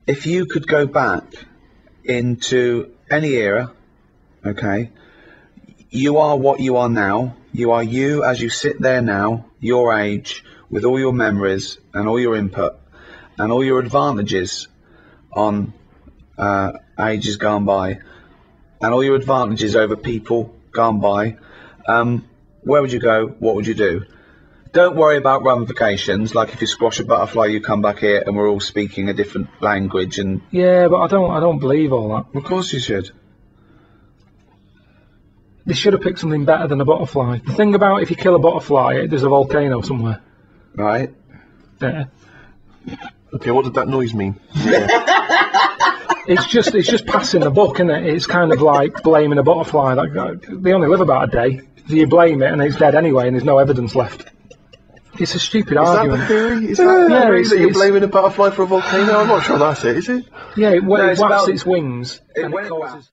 if you could go back into any era, okay, you are what you are now. You are you as you sit there now, your age, with all your memories and all your input and all your advantages on ages gone by and all your advantages over people gone by. Where would you go? What would you do? Don't worry about ramifications, like if you squash a butterfly you come back here and we're all speaking a different language. And yeah, but I don't believe all that. of course you should. They should have picked something better than a butterfly. The thing about if you kill a butterfly, there's a volcano somewhere. Right. Yeah. Okay, what did that noise mean? It's just passing the buck, isn't it? It's kind of like blaming a butterfly. Like, they only live about a day. So you blame it and it's dead anyway and there's no evidence left. It's a stupid argument. Is that the theory? Is that the theory that you're blaming a butterfly for a volcano? I'm not sure that's it, is it? Yeah, it No, it's whacks about- its wings it and went it causes...